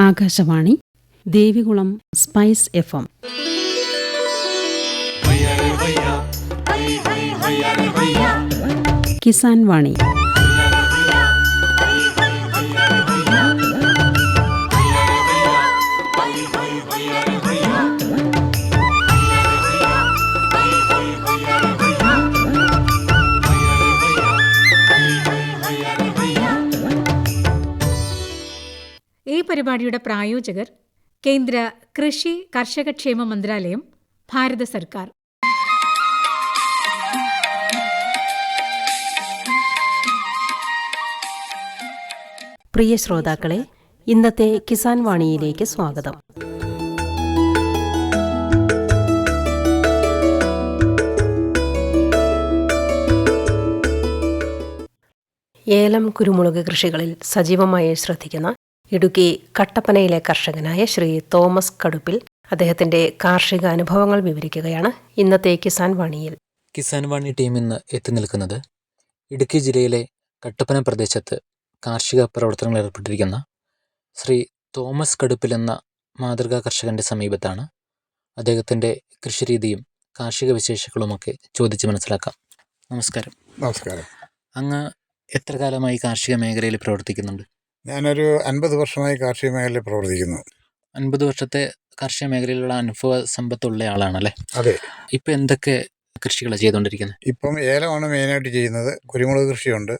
Akashvani Devikulam spice FM. Kisan വാണി. ഈ പരിപാടിയുടെ പ്രായോജകർ കേന്ദ്ര കൃഷി കർഷകക്ഷേമ മന്ത്രാലയം, ഭാരത സർക്കാർ. പ്രിയ ശ്രോതാക്കളെ, ഇന്നത്തെ കിസാൻ വാണിയിലേക്ക് സ്വാഗതം. ഏലം, കുരുമുളക് കൃഷികളിൽ സജീവമായി ശ്രദ്ധിക്കുന്ന ഇടുക്കി കട്ടപ്പനയിലെ കർഷകനായ ശ്രീ തോമസ് കടുപ്പിൽ അദ്ദേഹത്തിന്റെ കാർഷിക അനുഭവങ്ങൾ വിവരിക്കുകയാണ് ഇന്നത്തെ കിസാൻ വാണിയിൽ. കിസാൻ വാണി ടീം ഇന്ന് എത്തി നിൽക്കുന്നത് ഇടുക്കി ജില്ലയിലെ കട്ടപ്പന പ്രദേശത്ത് കാർഷിക പ്രവർത്തനങ്ങൾ ഏർപ്പെട്ടിരിക്കുന്ന ശ്രീ തോമസ് കടുപ്പിൽ എന്ന മാതൃകാ കർഷകന്റെ സമീപത്താണ്. അദ്ദേഹത്തിന്റെ കൃഷിരീതിയും കാർഷിക വിശേഷങ്ങളുമൊക്കെ ചോദിച്ച് മനസ്സിലാക്കാം. നമസ്കാരം. നമസ്കാരം. അങ്ങ് എത്ര കാലമായി കാർഷിക മേഖലയിൽ പ്രവർത്തിക്കുന്നുണ്ട്? ഞാനൊരു 50 വർഷമായി കാർഷിക മേഖലയിൽ പ്രവർത്തിക്കുന്നു. 50 വർഷത്തെ കാർഷിക മേഖലയിലുള്ള അനുഭവ സമ്പത്തുള്ള ആളാണല്ലേ? അതെ. ഇപ്പം എന്തൊക്കെ കൃഷികളാണ് ചെയ്തുകൊണ്ടിരിക്കുന്നത്? ഇപ്പം ഏലമാണ് മെയിനായിട്ട് ചെയ്യുന്നത്. കുരുമുളക് കൃഷിയുണ്ട്.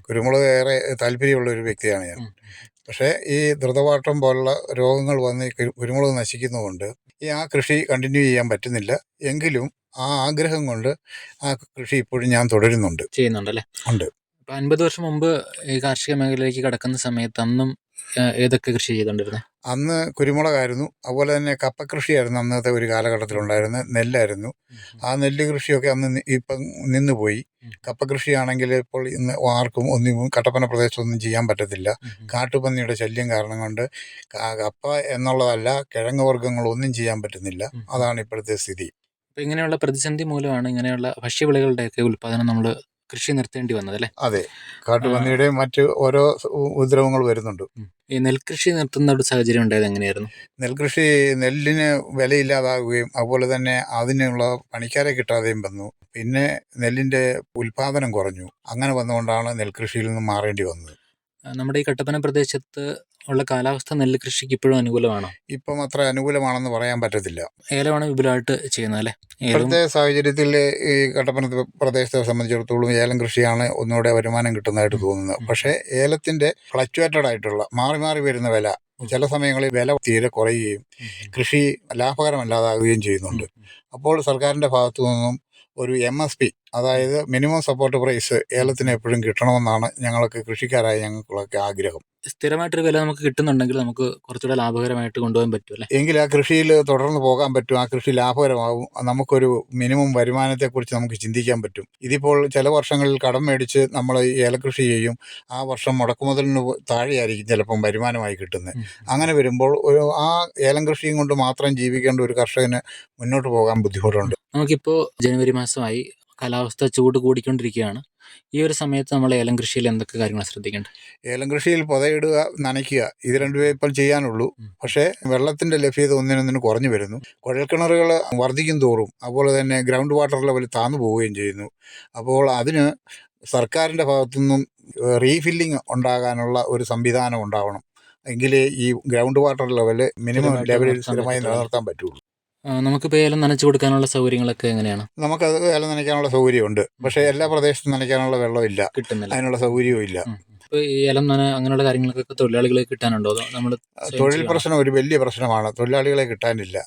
കുരുമുളക് ഏറെ താല്പര്യമുള്ള ഒരു വ്യക്തിയാണ് ഞാൻ. പക്ഷേ ഈ ദ്രുതവാട്ടം പോലുള്ള രോഗങ്ങൾ വന്ന് കുരുമുളക് നശിക്കുന്നതുകൊണ്ട് ആ കൃഷി കണ്ടിന്യൂ ചെയ്യാൻ പറ്റുന്നില്ല. എങ്കിലും ആ ആഗ്രഹം കൊണ്ട് ആ കൃഷി ഇപ്പോഴും ഞാൻ ചെയ്യുന്നുണ്ടല്ലേ? ഉണ്ട്. 50 വർഷം മുമ്പ് ഈ കാർഷിക മേഖലയിലേക്ക് കടക്കുന്ന സമയത്ത് അന്നും ഏതൊക്കെ കൃഷി ചെയ്തുകൊണ്ടിരുന്നത്? അന്ന് കുരുമുളകായിരുന്നു. അതുപോലെ തന്നെ കപ്പ കൃഷിയായിരുന്നു അന്നത്തെ ഒരു കാലഘട്ടത്തിലുണ്ടായിരുന്നത്. നെല്ലായിരുന്നു. ആ നെല്ല് കൃഷിയൊക്കെ അന്ന് ഇപ്പം നിന്നുപോയി. കപ്പ കൃഷിയാണെങ്കിൽ ഇപ്പോൾ ഇന്ന് ആർക്കും ഒന്നും കട്ടപ്പന പ്രദേശത്തൊന്നും ചെയ്യാൻ പറ്റത്തില്ല. കാട്ടുപന്നിയുടെ ശല്യം കാരണം കൊണ്ട് കപ്പ എന്നുള്ളതല്ല, കിഴങ്ങ് വർഗ്ഗങ്ങളൊന്നും ചെയ്യാൻ പറ്റുന്നില്ല. അതാണ് ഇപ്പോഴത്തെ സ്ഥിതി. അപ്പോൾ ഇങ്ങനെയുള്ള പ്രതിസന്ധി മൂലമാണ് ഇങ്ങനെയുള്ള ഭക്ഷ്യവിളകളുടെയൊക്കെ ഉൽപ്പാദനം നമ്മൾ കൃഷി നിർത്തേണ്ടി വന്നതല്ലേ? അതെ. കാട്ടുപന്നിയുടെയും മറ്റ് ഓരോ ഉപദ്രവങ്ങൾ വരുന്നുണ്ട്. ഈ നെൽകൃഷി നിർത്തുന്ന ഒരു സാഹചര്യം ഉണ്ടായത് എങ്ങനെയായിരുന്നു? നെല്ലിന് വിലയില്ലാതാവുകയും അതുപോലെ തന്നെ അതിനുള്ള പണിക്കാരെ കിട്ടാതെയും വന്നു. പിന്നെ നെല്ലിൻ്റെ ഉൽപാദനം കുറഞ്ഞു. അങ്ങനെ വന്നുകൊണ്ടാണ് നെൽകൃഷിയിൽ നിന്ന് മാറേണ്ടി വന്നത്. നമ്മുടെ ഈ കട്ടപ്പന പ്രദേശത്ത് ഉള്ള കാലാവസ്ഥ നെല്ല് കൃഷിക്ക് ഇപ്പോഴും അനുകൂലമാണോ? ഇപ്പം അത്ര അനുകൂലമാണെന്ന് പറയാൻ പറ്റത്തില്ല. ഏലമാണ് വിപുലമായിട്ട് ചെയ്യുന്നത് അല്ലേ? ഇപ്പോഴത്തെ സാഹചര്യത്തിൽ ഈ കട്ടപ്പന പ്രദേശത്തെ സംബന്ധിച്ചിടത്തോളം ഏലം കൃഷിയാണ് ഒന്നുകൂടെ വരുമാനം കിട്ടുന്നതായിട്ട് തോന്നുന്നത്. പക്ഷേ ഏലത്തിൻ്റെ ഫ്ലക്ച്വേറ്റഡ് ആയിട്ടുള്ള മാറി മാറി വരുന്ന വില, ചില സമയങ്ങളിൽ വില തീരെ കുറയുകയും കൃഷി ലാഭകരമല്ലാതാകുകയും ചെയ്യുന്നുണ്ട്. അപ്പോൾ സർക്കാരിൻ്റെ ഭാഗത്തു നിന്നും ഒരു MSP, അതായത് മിനിമം സപ്പോർട്ട് പ്രൈസ് ഏലത്തിന് എപ്പോഴും കിട്ടണമെന്നാണ് ഞങ്ങൾക്ക് കൃഷിക്കാരായ ഞങ്ങൾക്കുള്ളൊക്കെ ആഗ്രഹം. സ്ഥിരമായിട്ടൊരു വില നമുക്ക് കിട്ടുന്നുണ്ടെങ്കിൽ നമുക്ക് കുറച്ചുകൂടെ ലാഭകരമായിട്ട് കൊണ്ടുപോകാൻ പറ്റും അല്ലേ? എങ്കിൽ ആ കൃഷിയിൽ തുടർന്ന് പോകാൻ പറ്റും. ആ കൃഷി ലാഭകരമാകും. നമുക്കൊരു മിനിമം വരുമാനത്തെക്കുറിച്ച് നമുക്ക് ചിന്തിക്കാൻ പറ്റും. ഇതിപ്പോൾ ചില വർഷങ്ങളിൽ കടം മേടിച്ച് നമ്മൾ ഏലകൃഷി ചെയ്യും. ആ വർഷം മുടക്കുമുതലിന് താഴെയായിരിക്കും ചിലപ്പം വരുമാനമായി കിട്ടുന്നത്. അങ്ങനെ വരുമ്പോൾ ആ ഏലം കൃഷിയും കൊണ്ട് മാത്രം ജീവിക്കേണ്ട ഒരു കർഷകന് മുന്നോട്ട് പോകാൻ ബുദ്ധിമുട്ടുണ്ട്. നമുക്കിപ്പോൾ ജനുവരി മാസമായി, കാലാവസ്ഥ ചൂട് കൂടിക്കൊണ്ടിരിക്കുകയാണ്. ഈ ഒരു സമയത്ത് നമ്മൾ ഏലം കൃഷിയിൽ എന്തൊക്കെ കാര്യങ്ങൾ ശ്രദ്ധിക്കേണ്ടത്? ഏലം കൃഷിയിൽ പുതയിടുക, നനയ്ക്കുക, ഇത് രണ്ടുപേർ ഇപ്പം ചെയ്യാനുള്ളൂ. പക്ഷേ വെള്ളത്തിൻ്റെ ലഭ്യത ഒന്നിനൊന്നിന് കുറഞ്ഞു വരുന്നു. കുഴൽക്കിണറുകൾ വർദ്ധിക്കും തോറും അതുപോലെ തന്നെ ഗ്രൗണ്ട് വാട്ടർ ലെവൽ താന്നു പോവുകയും ചെയ്യുന്നു. അപ്പോൾ അതിന് സർക്കാരിൻ്റെ ഭാഗത്തുനിന്നും റീഫില്ലിങ് ഉണ്ടാകാനുള്ള ഒരു സംവിധാനം ഉണ്ടാവണം. എങ്കിലേ ഈ ഗ്രൗണ്ട് വാട്ടർ ലെവൽ മിനിമം ലെവലിൽ സ്ഥിരമായി നിലനിർത്താൻ പറ്റുള്ളൂ. നമുക്കിപ്പോൾ ഏലം നനച്ചു കൊടുക്കാനുള്ള സൗകര്യങ്ങളൊക്കെ എങ്ങനെയാണ്? നമുക്കത് ഏലം നനയ്ക്കാനുള്ള സൗകര്യമുണ്ട്. പക്ഷേ എല്ലാ പ്രദേശത്തും നനയ്ക്കാനുള്ള വെള്ളമില്ല, കിട്ടുന്നില്ല, അതിനുള്ള സൗകര്യവും ഇല്ല. ഇപ്പോൾ ഈ ഏലം അങ്ങനെയുള്ള കാര്യങ്ങൾക്കൊക്കെ തൊഴിലാളികളെ കിട്ടാനുണ്ടോ? നമ്മൾ തൊഴിൽ പ്രശ്നം ഒരു വലിയ പ്രശ്നമാണ്. തൊഴിലാളികളെ കിട്ടാനില്ല.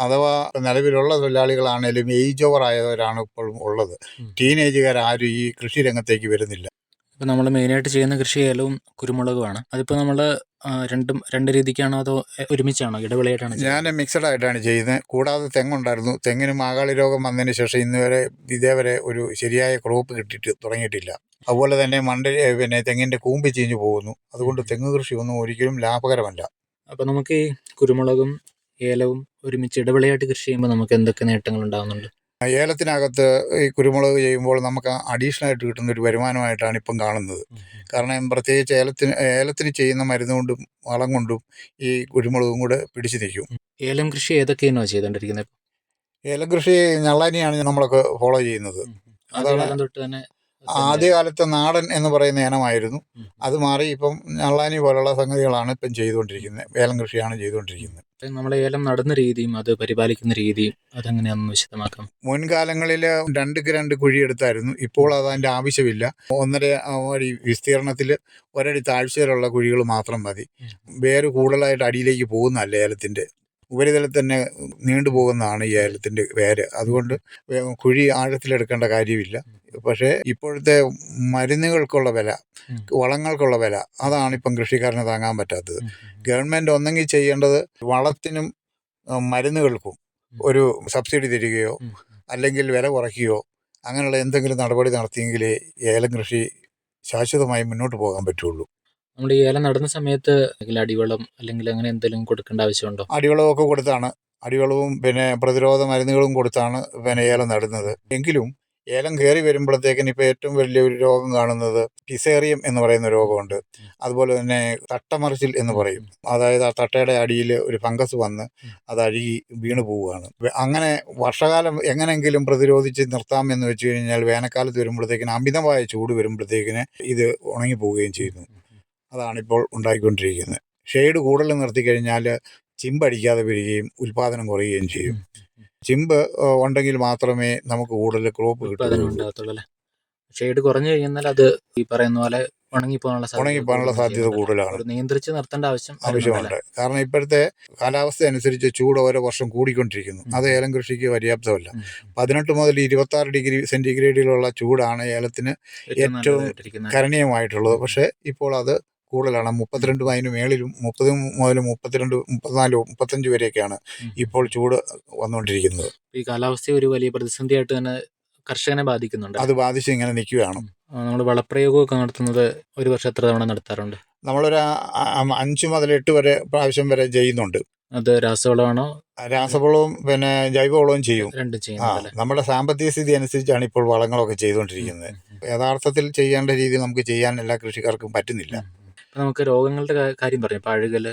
അഥവാ നിലവിലുള്ള തൊഴിലാളികളാണേലും ഏജ് ഓവർ ആയവരാണ് ഇപ്പോഴും ഉള്ളത്. ടീനേജുകാരും ഈ കൃഷി രംഗത്തേക്ക് വരുന്നില്ല. ഇപ്പോൾ നമ്മൾ മെയിനായിട്ട് ചെയ്യുന്ന കൃഷി ഏലവും കുരുമുളകുമാണ്. അതിപ്പോൾ നമ്മൾ രണ്ട് രീതിക്കാണോ അതോ ഒരുമിച്ചാണോ, ഇടവിളയായിട്ടാണ്? ഞാൻ മിക്സഡ് ആയിട്ടാണ് ചെയ്യുന്നത്. കൂടാതെ തെങ്ങുണ്ടായിരുന്നു. തെങ്ങിന് മാകാളി രോഗം വന്നതിന് ശേഷം ഇതേവരെ ഒരു ശരിയായ ക്രോപ്പ് കിട്ടിയിട്ട് തുടങ്ങിയിട്ടില്ല. അതുപോലെ തന്നെ തെങ്ങിൻ്റെ കൂമ്പ് ചീഞ്ഞു പോകുന്നു. അതുകൊണ്ട് തെങ്ങ് കൃഷി ഒന്നും ഒരിക്കലും ലാഭകരമല്ല. അപ്പോൾ നമുക്ക് ഈ കുരുമുളകും ഏലവും ഒരുമിച്ച് ഇടവിളയായിട്ട് കൃഷി ചെയ്യുമ്പോൾ നമുക്ക് എന്തൊക്കെ നേട്ടങ്ങൾ ഉണ്ടാകുന്നുണ്ട്? ഏലത്തിനകത്ത് ഈ കുരുമുളക് ചെയ്യുമ്പോൾ നമുക്ക് അഡീഷണൽ ആയിട്ട് കിട്ടുന്ന ഒരു വരുമാനമായിട്ടാണ് ഇപ്പം കാണുന്നത്. കാരണം പ്രത്യേകിച്ച് ഏലത്തിന് ചെയ്യുന്ന മരുന്ന് കൊണ്ടും വളം കൊണ്ടും ഈ കുരുമുളകും കൂടെ പിടിച്ചു നിൽക്കും. ഏലം കൃഷി ഏതൊക്കെയാണോ ചെയ്തുകൊണ്ടിരിക്കുന്നത്? ഏലം കൃഷി ഞള്ളാനിയാണ് നമ്മളൊക്കെ ഫോളോ ചെയ്യുന്നത്. ആദ്യകാലം തൊട്ട് തന്നെ ആദ്യകാലത്ത് നാടൻ എന്ന് പറയുന്ന ഇനമായിരുന്നു. അത് മാറി ഇപ്പം ഞള്ളാനി പോലുള്ള സംഗതികളാണ് ഇപ്പം ചെയ്തുകൊണ്ടിരിക്കുന്നത്. ഏലം കൃഷിയാണ് ചെയ്തുകൊണ്ടിരിക്കുന്നത്. നമ്മളെ ഏലം നടുന്ന രീതിയും അത് പരിപാലിക്കുന്ന രീതിയും അതെങ്ങനെയാണെന്ന് വിശദമാക്കാം. മുൻകാലങ്ങളിൽ 2 കുഴി എടുത്തായിരുന്നു. ഇപ്പോൾ അതിൻ്റെ ആവശ്യമില്ല. 1.5 അടി വിസ്തീർണത്തിൽ ഒരടി താഴ്ചയിലുള്ള കുഴികൾ മാത്രം മതി. വേര് കൂടുതലായിട്ട് അടിയിലേക്ക് പോകുന്നതല്ല ഏലത്തിൻ്റെ, ഉപരിതലത്തിൽ തന്നെ നീണ്ടുപോകുന്നതാണ് ഈ ഏലത്തിൻ്റെ വേര്. അതുകൊണ്ട് കുഴി ആഴത്തിലെടുക്കേണ്ട കാര്യമില്ല. പക്ഷേ ഇപ്പോഴത്തെ മരുന്നുകൾക്കുള്ള വില, വളങ്ങൾക്കുള്ള വില, അതാണ് ഇപ്പം കൃഷിക്കാരന് താങ്ങാൻ പറ്റാത്തത്. ഗവൺമെൻറ് ഒന്നെങ്കിൽ ചെയ്യേണ്ടത് വളത്തിനും മരുന്നുകൾക്കും ഒരു സബ്സിഡി തരികയോ അല്ലെങ്കിൽ വില കുറയ്ക്കുകയോ അങ്ങനെയുള്ള എന്തെങ്കിലും നടപടി നടത്തിയെങ്കിലേ ഏലം കൃഷി ശാശ്വതമായി മുന്നോട്ട് പോകാൻ പറ്റുള്ളൂ. നമ്മൾ ഈ ഏലം നടുന്ന സമയത്ത് അടിവളം അല്ലെങ്കിൽ അങ്ങനെ എന്തെങ്കിലും കൊടുക്കേണ്ട ആവശ്യമുണ്ടോ? അടിവളമൊക്കെ കൊടുത്താണ്, അടിവളവും പിന്നെ പ്രതിരോധ മരുന്നുകളും കൊടുത്താണ് പിന്നെ ഏലം നടുന്നത്. എങ്കിലും ഏലം കയറി വരുമ്പോഴത്തേക്കിന് ഇപ്പോൾ ഏറ്റവും വലിയൊരു രോഗം കാണുന്നത് പിസേറിയം എന്ന് പറയുന്ന രോഗമുണ്ട്. അതുപോലെ തന്നെ തട്ടമറിച്ചിൽ എന്ന് പറയും. അതായത് ആ തട്ടയുടെ അടിയിൽ ഒരു ഫംഗസ് വന്ന് അത് അഴുകി വീണ് പോവുകയാണ്. അങ്ങനെ വർഷകാലം എങ്ങനെയെങ്കിലും പ്രതിരോധിച്ച് നിർത്താമെന്ന് വെച്ച് കഴിഞ്ഞാൽ വേനൽക്കാലത്ത് വരുമ്പോഴത്തേക്കിന് അമിതമായ ചൂട് വരുമ്പോഴത്തേക്കിന് ഇത് ഉണങ്ങി പോവുകയും ചെയ്യുന്നു. അതാണിപ്പോൾ ഉണ്ടായിക്കൊണ്ടിരിക്കുന്നത്. ഷെയ്ഡ് കൂടുതൽ നിർത്തിക്കഴിഞ്ഞാൽ ചിമ്പടിക്കാതെ വരികയും ഉൽപ്പാദനം കുറയുകയും ചെയ്യും. ചിമ്പ് ഉണ്ടെങ്കിൽ മാത്രമേ നമുക്ക് കൂടുതൽ ക്രോപ്പ് കിട്ടുള്ളൂ. ഷെയ്ഡ് കുറഞ്ഞു കഴിഞ്ഞാൽ അത് ഈ പറയുന്ന പോലെ ഉണങ്ങിപ്പോകാനുള്ള സാധ്യത കൂടുതലാണ്. നിയന്ത്രിച്ച് നിർത്തേണ്ട ആവശ്യമുണ്ട്. കാരണം ഇപ്പോഴത്തെ കാലാവസ്ഥ അനുസരിച്ച് ചൂട് ഓരോ വർഷം കൂടിക്കൊണ്ടിരിക്കുന്നു. അത് ഏലം കൃഷിക്ക് പര്യാപ്തമല്ല. 18 മുതൽ 26 ഡിഗ്രി സെൻറ്റിഗ്രേഡിലുള്ള ചൂടാണ് ഏലത്തിന് ഏറ്റവും കരണീയമായിട്ടുള്ളത്. പക്ഷേ ഇപ്പോൾ അത് കൂടുതലാണ്. 32 അതിന് മേളിലും 30 മുതൽ 32, 34, 35 വരെയൊക്കെയാണ് ഇപ്പോൾ ചൂട് വന്നുകൊണ്ടിരിക്കുന്നത്. ഈ കാലാവസ്ഥ ഒരു വലിയ പ്രതിസന്ധിയായിട്ട് തന്നെ കർഷകനെ ബാധിക്കുന്നുണ്ട്. അത് ബാധിച്ച് ഇങ്ങനെ നിൽക്കുകയാണ്. നമ്മൾ വളപ്രയോഗമൊക്കെ നടത്തുന്നത് ഒരു വർഷം എത്ര തവണ നടത്താറുണ്ട്? നമ്മളൊരു 5 മുതൽ 8 വരെ പ്രാവശ്യം വരെ ചെയ്യുന്നുണ്ട്. അത് രാസവളമാണോ? രാസവളവും പിന്നെ ജൈവവളവും ചെയ്യും. രണ്ടും ചെയ്യുന്നത്. നമ്മുടെ സാമ്പത്തിക സ്ഥിതി അനുസരിച്ചാണ് ഇപ്പോൾ വളങ്ങളൊക്കെ ചെയ്തുകൊണ്ടിരിക്കുന്നത്. യഥാർത്ഥത്തിൽ ചെയ്യേണ്ട രീതിയിൽ നമുക്ക് ചെയ്യാൻ എല്ലാ കൃഷിക്കാർക്കും പറ്റുന്നില്ല. നമുക്ക് രോഗങ്ങളുടെ കാര്യം പറഞ്ഞു, ഇപ്പോൾ അഴുകൽ,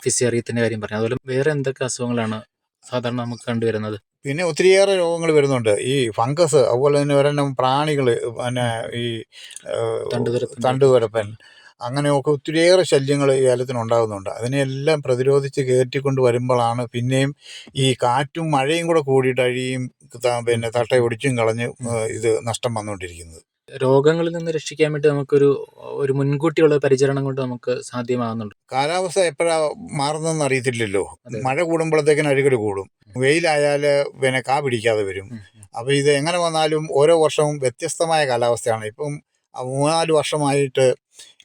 ഫിസേറിയത്തിൻ്റെ കാര്യം പറഞ്ഞു. അതുപോലെ വേറെ എന്തൊക്കെ അസുഖങ്ങളാണ് സാധാരണ നമുക്ക് കണ്ടുവരുന്നത്? പിന്നെ ഒത്തിരിയേറെ രോഗങ്ങൾ വരുന്നുണ്ട്. ഈ ഫംഗസ്, അതുപോലെ തന്നെ ഒരെണ്ണം പ്രാണികൾ, പിന്നെ ഈ തണ്ടുതുരപ്പൻ, അങ്ങനെയൊക്കെ ഒത്തിരിയേറെ ശല്യങ്ങൾ ഈ ഏലത്തിനുണ്ടാകുന്നുണ്ട്. അതിനെല്ലാം പ്രതിരോധിച്ച് കയറ്റിക്കൊണ്ട് വരുമ്പോഴാണ് പിന്നെയും ഈ കാറ്റും മഴയും കൂടെ കൂടിയിട്ട് അഴിയും പിന്നെ തട്ട ഒടിച്ചും കളഞ്ഞ് ഇത് നഷ്ടം വന്നുകൊണ്ടിരിക്കുന്നത്. രോഗങ്ങളിൽ നിന്ന് രക്ഷിക്കാൻ വേണ്ടി ഒരു മുൻകൂട്ടിയുള്ള പരിചരണം കൊണ്ട് നമുക്ക് സാധ്യമാകുന്നുണ്ട്. കാലാവസ്ഥ എപ്പോഴാണ് മാറുന്നതെന്ന് അറിയത്തില്ലല്ലോ. മഴ കൂടുമ്പോഴത്തേക്കിന് അഴുകൽ കൂടും, വെയിലായാൽ പിന്നെ കാ പിടിക്കാതെ വരും. അപ്പോൾ ഇത് എങ്ങനെ വന്നാലും ഓരോ വർഷവും വ്യത്യസ്തമായ കാലാവസ്ഥയാണ്. ഇപ്പം 3-4 വർഷമായിട്ട്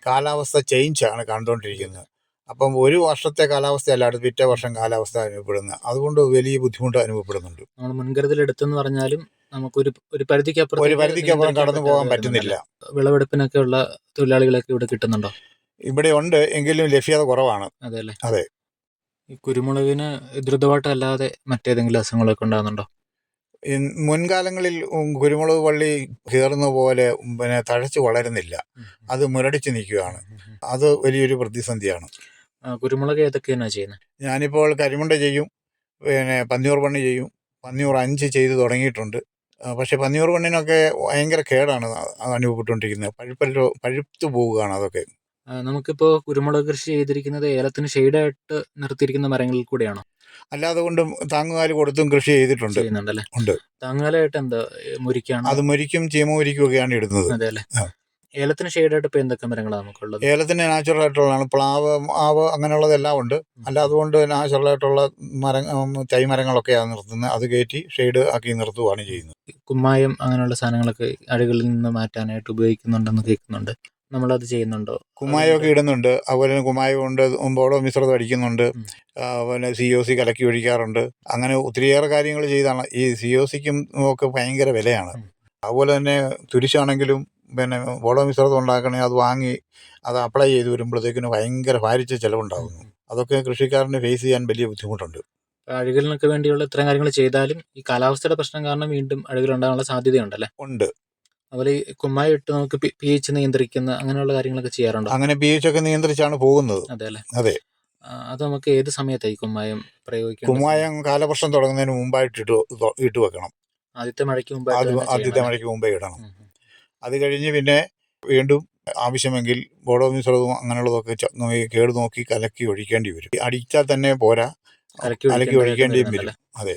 കാലാവസ്ഥ ചേഞ്ചാണ് കണ്ടുകൊണ്ടിരിക്കുന്നത്. അപ്പം ഒരു വർഷത്തെ കാലാവസ്ഥയല്ല അടുത്ത പിറ്റേ വർഷം കാലാവസ്ഥ അനുഭവപ്പെടുന്നത്. അതുകൊണ്ട് വലിയ ബുദ്ധിമുട്ട് അനുഭവപ്പെടുന്നുണ്ട്. നമ്മൾ മുൻകരുതലെടുത്തെന്ന് പറഞ്ഞാലും നമുക്കൊരു പരിധിക്കപ്പുറം കടന്നു പോകാൻ പറ്റുന്നില്ല. വിളവെടുപ്പിനൊക്കെ ഉള്ള തൊഴിലാളികളൊക്കെ ഇവിടെ കിട്ടുന്നുണ്ടോ? ഇവിടെ ഉണ്ട്, എങ്കിലും ലഭ്യത കുറവാണ്. അതെല്ലേ? അതെ. ഈ കുരുമുളകിന് ദ്രുതപാട്ടല്ലാതെ മറ്റേതെങ്കിലും അസുഖങ്ങളൊക്കെ ഉണ്ടാകുന്നുണ്ടോ? മുൻകാലങ്ങളിൽ കുരുമുളക് വള്ളി കയറുന്ന പോലെ പിന്നെ തഴച്ച് വളരുന്നില്ല, അത് മുരടിച്ച് നിൽക്കുകയാണ്. അത് വലിയൊരു പ്രതിസന്ധിയാണ്. കുരുമുളക് ഏതൊക്കെയാണ് ചെയ്യുന്നത്? ഞാനിപ്പോൾ കരിമുണ്ട ചെയ്യും, പിന്നെ പന്നിയൂർ പണി ചെയ്യും, പന്നിയൂർ 5 ചെയ്ത് തുടങ്ങിയിട്ടുണ്ട്. പക്ഷേ പന്നിയൂർ പണ്ണിനൊക്കെ ഭയങ്കര കേടാണ് അനുഭവപ്പെട്ടുകൊണ്ടിരിക്കുന്നത്. പഴുത്തു പോവുകയാണ് അതൊക്കെ. നമുക്കിപ്പോൾ കുരുമുളക് കൃഷി ചെയ്തിരിക്കുന്നത് ഏലത്തിന് ഷെയ്ഡായിട്ട് നിർത്തിയിരിക്കുന്ന മരങ്ങളിൽ കൂടെയാണോ? അല്ലാതെ കൊണ്ടും താങ്ങുകാല് കൊടുത്തും കൃഷി ചെയ്തിട്ടുണ്ട്. ഉണ്ട്. താങ്ങുകാലായിട്ട് എന്താ മുരിക്കാണ്? അത് മുരിക്കും, ചീമ മുരിക്കുകയൊക്കെയാണ് ഇടുന്നത്. അതെ അല്ലേ? ഏലത്തിന് ഷെയ്ഡായിട്ട് ഇപ്പോൾ എന്തൊക്കെ മരങ്ങളാണ് നമുക്കുള്ളത്? ഏലത്തിന് നാച്ചുറലായിട്ടുള്ളതാണ്. പ്ലാവ്, മാവ്, അങ്ങനെയുള്ളതെല്ലാം ഉണ്ട്. അല്ല അതുകൊണ്ട് നാച്ചുറലായിട്ടുള്ള തൈമരങ്ങളൊക്കെയാണ് നിർത്തുന്നത്. അത് കയറ്റി ഷെയ്ഡ് ആക്കി നിർത്തുകയാണ് ചെയ്യുന്നത്. കുമ്മായം അങ്ങനെയുള്ള സാധനങ്ങളൊക്കെ അഴുകളിൽ നിന്ന് മാറ്റാനായിട്ട് ഉപയോഗിക്കുന്നുണ്ടെന്ന് കേൾക്കുന്നുണ്ട്. നമ്മളത് ചെയ്യുന്നുണ്ടോ? കുമ്മായമൊക്കെ ഇടുന്നുണ്ട്. അതുപോലെ തന്നെ കുമ്മായം കൊണ്ട് ബോളോ മിശ്രിതം അടിക്കുന്നുണ്ട്. പിന്നെ COC കലക്കി ഒഴിക്കാറുണ്ട്. അങ്ങനെ ഒത്തിരിയേറെ കാര്യങ്ങൾ ചെയ്താണ്. ഈ COCക്കും ഒക്കെ ഭയങ്കര വിലയാണ്. അതുപോലെ തന്നെ തുരിശാണെങ്കിലും പിന്നെ ബോളോ മിശ്രിതം ഉണ്ടാക്കണമെങ്കിൽ അത് വാങ്ങി അത് അപ്ലൈ ചെയ്ത് വരുമ്പോഴത്തേക്കിന് ഭയങ്കര ഭാരിച്ച ചിലവുണ്ടാകുന്നു. അതൊക്കെ കൃഷിക്കാരന് ഫേസ് ചെയ്യാൻ വലിയ ബുദ്ധിമുട്ടുണ്ട്. അഴുകലിനൊക്കെ വേണ്ടിയുള്ള ഇത്തരം കാര്യങ്ങൾ ചെയ്താലും ഈ കാലാവസ്ഥയുടെ പ്രശ്നം കാരണം വീണ്ടും അഴുകൽ ഉണ്ടാകാനുള്ള സാധ്യതയുണ്ടല്ലേ? ഉണ്ട്. അതുപോലെ ഈ കുമ്മായി ഇട്ട് നമുക്ക് pH നിയന്ത്രിക്കുന്ന അങ്ങനെയുള്ള കാര്യങ്ങളൊക്കെ ചെയ്യാറുണ്ടോ? അങ്ങനെ pH ഒക്കെ നിയന്ത്രിച്ചാണ് പോകുന്നത്. അതെ അല്ലേ? അതെ. അത് നമുക്ക് ഏത് സമയത്തായി കുമ്മായം പ്രയോഗിക്കേണ്ടത്? കുമ്മായം കാലവർഷം തുടങ്ങുന്നതിന് മുമ്പായിട്ട് ഇട്ട് വെക്കണം. ആദ്യത്തെ മഴയ്ക്ക് മുമ്പായിട്ട് തന്നെ ആദ്യത്തെ ചെയ്യണം. മഴയ്ക്ക് മുമ്പേ ഇടണം. ഉം, ഉം. അത് കഴിഞ്ഞ് പിന്നെ വീണ്ടും ആവശ്യമെങ്കിൽ ബോഡോമിശ്രവും അങ്ങനെയുള്ളതൊക്കെ കേട് നോക്കി കലക്കി ഒഴിക്കേണ്ടി വരും. അടിച്ചാൽ തന്നെ പോരാ, കലക്കി കലക്കി ഒഴിക്കേണ്ടിയും വരും. വരുന്നുണ്ടല്ലേ? അതെ.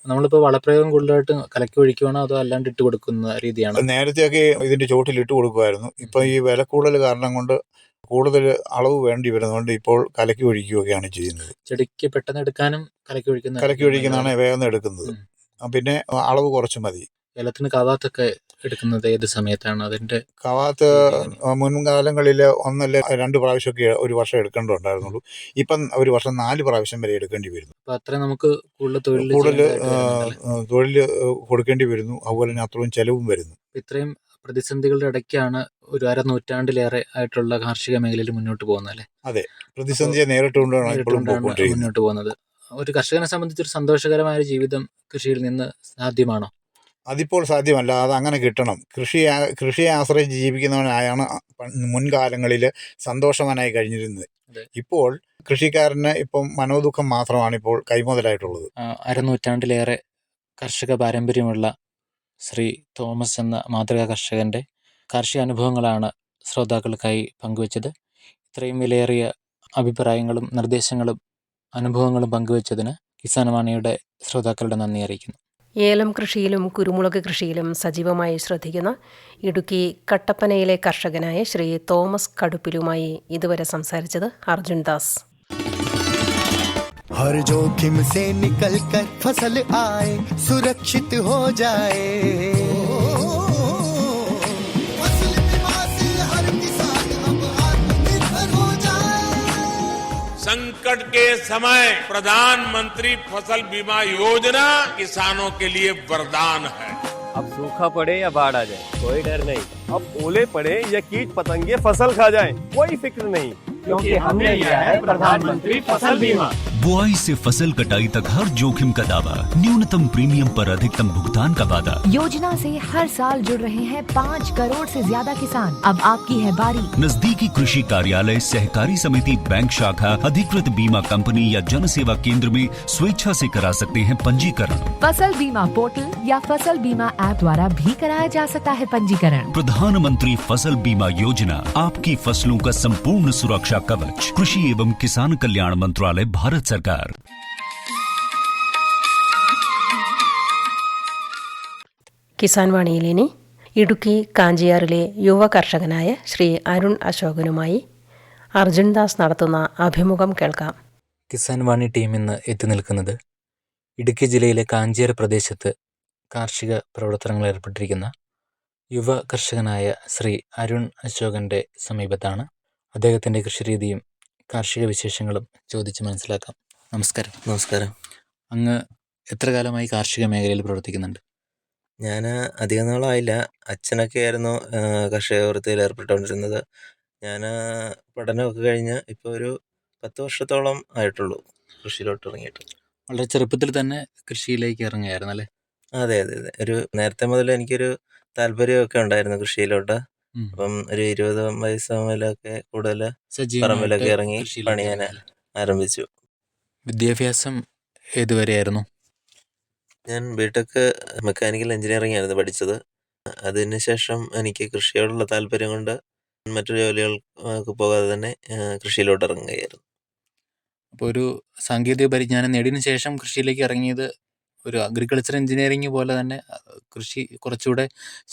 നമ്മളിപ്പോൾ വളപ്രയോഗം കൂടുതലായിട്ട് കലക്കി ഒഴിക്കുവാണോ അതോ അല്ലാണ്ട് ഇട്ട് കൊടുക്കുന്ന രീതിയാണോ? നേരത്തെയൊക്കെ ഇതിൻ്റെ ചോട്ടിൽ ഇട്ട് കൊടുക്കുമായിരുന്നു. ഇപ്പം ഈ വില കൂടുതൽ കാരണം കൊണ്ട് കൂടുതൽ അളവ് വേണ്ടി വരുന്നതുകൊണ്ട് ഇപ്പോൾ കലക്കി ഒഴിക്കുകയൊക്കെയാണ് ചെയ്യുന്നത്. ചെടിക്ക് പെട്ടെന്ന് എടുക്കാനും കലക്കി കലക്കി ഒഴിക്കുന്നതാണ് വേഗം എടുക്കുന്നത്. പിന്നെ അളവ് കുറച്ച് മതി. ഏലത്തിന് കവാത്തൊക്കെ എടുക്കുന്നത് ഏത് സമയത്താണ്? അതിന്റെ കവാത്ത് മുൻകാലങ്ങളിൽ 1 അല്ല 2 പ്രാവശ്യമൊക്കെ ഒരു വർഷം എടുക്കേണ്ടതുണ്ടായിരുന്നുള്ളൂ. ഇപ്പം ഒരു വർഷം 4 പ്രാവശ്യം വരെ എടുക്കേണ്ടി വരുന്നു. അപ്പൊ അത്ര നമുക്ക് കൂടുതൽ തൊഴിൽ കൊടുക്കേണ്ടി വരുന്നു. അതുപോലെ തന്നെ അത്രയും ചെലവും വരുന്നു. ഇത്രയും പ്രതിസന്ധികളുടെ ഇടയ്ക്കാണ് ഒരു അരനൂറ്റാണ്ടിലേറെ ആയിട്ടുള്ള കാർഷിക മേഖലയിൽ മുന്നോട്ട് പോകുന്നത് അല്ലേ? അതെ, പ്രതിസന്ധിയെ നേരിട്ടുകൊണ്ടാണ് ഇപ്പോഴും പോയിക്കൊണ്ടിരിക്കുന്നത്. മുന്നോട്ട് പോകുന്നത്. ഒരു കർഷകനെ സംബന്ധിച്ച് ഒരു സന്തോഷകരമായ ഒരു ജീവിതം കൃഷിയിൽ നിന്ന് സാധ്യമാണോ? അതിപ്പോൾ സാധ്യമല്ല. അത് അങ്ങനെ കിട്ടണം. കൃഷിയെ ആശ്രയിച്ച് ജീവിക്കുന്നവനായാണ് മുൻകാലങ്ങളിൽ സന്തോഷവാനായി കഴിഞ്ഞിരുന്നത്. ഇപ്പോൾ കൃഷിക്കാരന് ഇപ്പം മനോദുഃഖം മാത്രമാണ് ഇപ്പോൾ കൈമുതലായിട്ടുള്ളത്. അരനൂറ്റാണ്ടിലേറെ കർഷക പാരമ്പര്യമുള്ള ശ്രീ തോമസ് എന്ന മാതൃകാ കർഷകൻ്റെ കാർഷിക അനുഭവങ്ങളാണ് ശ്രോതാക്കൾക്കായി പങ്കുവച്ചത്. ഇത്രയും വിലയേറിയ അഭിപ്രായങ്ങളും നിർദ്ദേശങ്ങളും അനുഭവങ്ങളും പങ്കുവച്ചതിന് കിസാൻ വാണിയുടെ ശ്രോതാക്കളുടെ നന്ദി അറിയിക്കുന്നു. ഏലം കൃഷിയിലും കുരുമുളക് കൃഷിയിലും സജീവമായി ശ്രദ്ധിക്കുന്ന ഇടുക്കി കട്ടപ്പനയിലെ കർഷകനായ ശ്രീ തോമസ് കടുപ്പിലുമായി ഇതുവരെ സംസാരിച്ചത് അർജുൻ ദാസ്. हर जोखिम से निकल कर फसल आए, सुरक्षित हो जाए, फसल बीमा से हर किसान अब आत्मनिर्भर हो जाए। संकट के समय प्रधानमंत्री फसल बीमा योजना किसानों के लिए वरदान है। अब सूखा पड़े या बाढ़ आ जाए कोई डर नहीं, अब ओले पड़े या कीट पतंगे फसल खा जाए कोई फिक्र नहीं, क्योंकि हमने लिया है प्रधानमंत्री फसल बीमा। बुआई से फसल कटाई तक हर जोखिम का दावा, न्यूनतम प्रीमियम पर अधिकतम भुगतान का वादा। योजना से हर साल जुड़ रहे हैं 5 करोड़ से ज्यादा किसान। अब आपकी है बारी। नजदीकी कृषि कार्यालय, सहकारी समिति, बैंक शाखा, अधिकृत बीमा कंपनी या जन सेवा केंद्र में स्वेच्छा से करा सकते हैं पंजीकरण। फसल बीमा पोर्टल या फसल बीमा ऐप द्वारा भी कराया जा सकता है पंजीकरण। प्रधानमंत्री फसल बीमा योजना, आपकी फसलों का संपूर्ण सुरक्षा कवच। कृषि एवं किसान कल्याण मंत्रालय, भारत सरकार। കിസാൻ വാണിയിലിനി ഇടുക്കി കാഞ്ചിയാറിലെ യുവ കർഷകനായ ശ്രീ അരുൺ അശോകനുമായി അർജുൻ ദാസ് നടത്തുന്ന അഭിമുഖം കേൾക്കാം. കിസാൻ വാണി ടീം ഇന്ന് എത്തി നിൽക്കുന്നത് ഇടുക്കി ജില്ലയിലെ കാഞ്ചിയാർ പ്രദേശത്ത് കാർഷിക പ്രവർത്തനങ്ങളിൽ ഏർപ്പെട്ടിരിക്കുന്ന യുവ കർഷകനായ ശ്രീ അരുൺ അശോകൻ്റെ സമീപത്താണ്. അദ്ദേഹത്തിൻ്റെ കൃഷിരീതിയും കാർഷിക വിശേഷങ്ങളും ചോദിച്ച് മനസ്സിലാക്കാം. നമസ്കാരം. നമസ്കാരം. അങ്ങ് എത്ര കാലമായി കാർഷിക മേഖലയിൽ പ്രവർത്തിക്കുന്നുണ്ട്? ഞാൻ അധിക നാളായില്ല. അച്ഛനൊക്കെ ആയിരുന്നു കാർഷിക വൃത്തിയിൽ ഏർപ്പെട്ടുകൊണ്ടിരുന്നത്. ഞാൻ പഠനമൊക്കെ കഴിഞ്ഞ് ഇപ്പോൾ ഒരു 10 വർഷത്തോളം ആയിട്ടുള്ളൂ കൃഷിയിലോട്ട് ഇറങ്ങിയിട്ട്. വളരെ ചെറുപ്പത്തിൽ തന്നെ കൃഷിയിലേക്ക് ഇറങ്ങിയായിരുന്നു അല്ലേ? അതെ അതെ അതെ. ഒരു നേരത്തെ മുതൽ എനിക്കൊരു താല്പര്യമൊക്കെ ഉണ്ടായിരുന്നു കൃഷിയിലോട്ട്. അപ്പം ഒരു 20 വയസ്സ് മുതലൊക്കെ കൂടുതൽ പറമ്പിലൊക്കെ ഇറങ്ങി പണിയാൻ ആരംഭിച്ചു. വിദ്യാഭ്യാസം ഏതുവരെയായിരുന്നു? ഞാൻ ബിടെക് മെക്കാനിക്കൽ എഞ്ചിനീയറിംഗ് ആയിരുന്നു പഠിച്ചത്. അതിനുശേഷം എനിക്ക് കൃഷിയോടുള്ള താല്പര്യം കൊണ്ട് മറ്റു ജോലികൾക്ക് പോകാതെ തന്നെ കൃഷിയിലോട്ട് ഇറങ്ങുകയായിരുന്നു. അപ്പോൾ ഒരു സാങ്കേതിക പരിജ്ഞാനം നേടിയതിനു ശേഷം കൃഷിയിലേക്ക് ഇറങ്ങിയത് ഒരു അഗ്രികൾച്ചർ എഞ്ചിനീയറിംഗ് പോലെ തന്നെ കൃഷി കുറച്ചുകൂടെ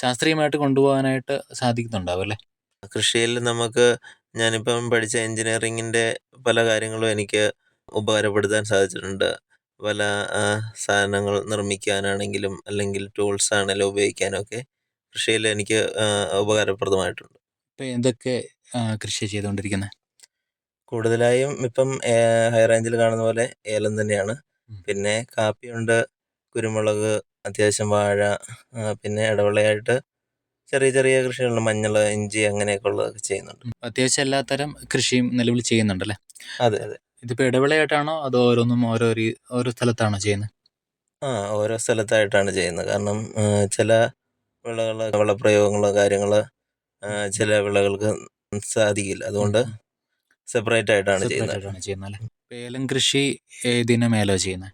ശാസ്ത്രീയമായിട്ട് കൊണ്ടുപോകാനായിട്ട് സാധിക്കുന്നുണ്ടാവും അല്ലേ? കൃഷിയിൽ നമുക്ക് ഞാനിപ്പം പഠിച്ച എഞ്ചിനീയറിങ്ങിൻ്റെ പല കാര്യങ്ങളും എനിക്ക് ഉപകാരപ്പെടുത്താൻ സാധിച്ചിട്ടുണ്ട്. പല സാധനങ്ങൾ നിർമ്മിക്കാനാണെങ്കിലും അല്ലെങ്കിൽ ടൂൾസ് ആണെങ്കിലും ഉപയോഗിക്കാനൊക്കെ കൃഷിയിൽ എനിക്ക് ഉപകാരപ്രദമായിട്ടുണ്ട്. ഇപ്പം എന്തൊക്കെ കൃഷി ചെയ്തുകൊണ്ടിരിക്കുന്നത്? കൂടുതലായും ഇപ്പം ഹൈ റേഞ്ചിൽ കാണുന്ന പോലെ ഏലം തന്നെയാണ്. പിന്നെ കാപ്പിയുണ്ട്, കുരുമുളക്, അത്യാവശ്യം വാഴ, പിന്നെ ഇടവിളയായിട്ട് ചെറിയ ചെറിയ കൃഷികളുണ്ട്, മഞ്ഞൾ, ഇഞ്ചി അങ്ങനെയൊക്കെ ഉള്ളതൊക്കെ ചെയ്യുന്നുണ്ട്. അത്യാവശ്യം എല്ലാത്തരം കൃഷിയും നിലവിൽ ചെയ്യുന്നുണ്ടല്ലേ? അതെ അതെ. ഇതിപ്പോൾ ഇടവിളയായിട്ടാണോ അതോ ഓരോന്നും ഓരോ സ്ഥലത്താണോ ചെയ്യുന്നത്? ഓരോ സ്ഥലത്തായിട്ടാണ് ചെയ്യുന്നത്. കാരണം ചില വിളകൾ വളപ്രയോഗങ്ങളോ കാര്യങ്ങൾ ചില വിളകൾക്ക് സാധിക്കില്ല. അതുകൊണ്ട് സെപ്പറേറ്റ് ആയിട്ടാണ് ചെയ്യുന്നത്. അല്ലേ? ഏലം കൃഷി ഏതിനെ മേലോ ചെയ്യുന്നത്?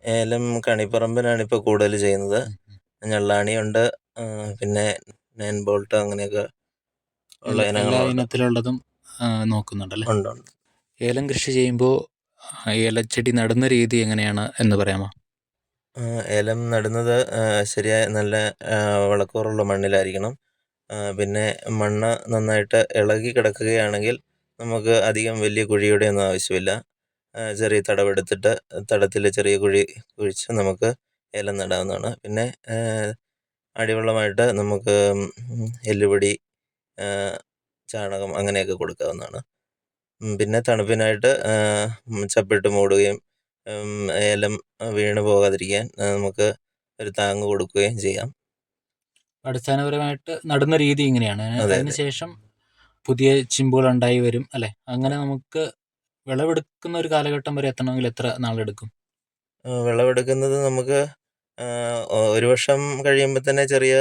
ഏലം കണിപ്പറമ്പിനാണ് ഇപ്പോൾ കൂടുതൽ ചെയ്യുന്നത്. ഞള്ളാണിയുണ്ട്, പിന്നെ 9 ബോൾട്ട് അങ്ങനെയൊക്കെ ഉള്ള എല്ലാ ഇനങ്ങളുണ്ട്. ഇനത്തിലുള്ളതും നോക്കുന്നുണ്ടല്ലേ? ഉണ്ട്. ഏലം കൃഷി ചെയ്യുമ്പോൾ ഏലച്ചെടി നടുന്ന രീതി എങ്ങനെയാണ് എന്ന് പറയാമോ? ഏലം നടുന്നത് ശരിയായ നല്ല വളക്കൂറുള്ള മണ്ണിലായിരിക്കണം. പിന്നെ മണ്ണ് നന്നായിട്ട് ഇളകി കിടക്കുകയാണെങ്കിൽ നമുക്ക് അധികം വലിയ കുഴിയുടെ ഒന്നും ആവശ്യമില്ല. ചെറിയ തടവെടുത്തിട്ട് തടത്തിൽ ചെറിയ കുഴി കുഴിച്ച് നമുക്ക് ഏലം നടാവുന്നതാണ്. പിന്നെ അടിവെള്ളമായിട്ട് നമുക്ക് എല്ലുപൊടി, ചാണകം അങ്ങനെയൊക്കെ കൊടുക്കാവുന്നതാണ്. പിന്നെ തണുപ്പിനായിട്ട് ചപ്പിട്ട് മൂടുകയും ഏലം വീണ് പോകാതിരിക്കാൻ നമുക്ക് ഒരു താങ്ങ് കൊടുക്കുകയും ചെയ്യാം. അടിസ്ഥാനപരമായിട്ട് നടുന്ന രീതി ഇങ്ങനെയാണ്. അതിനുശേഷം പുതിയ ചിമ്പുകൾ ഉണ്ടായി വരും അല്ലേ? അങ്ങനെ നമുക്ക് വിളവെടുക്കുന്ന ഒരു കാലഘട്ടം വരെ എത്തണമെങ്കിൽ എത്ര നാളെടുക്കും? വിളവെടുക്കുന്നത് നമുക്ക് 1 വർഷം കഴിയുമ്പോൾ തന്നെ ചെറിയ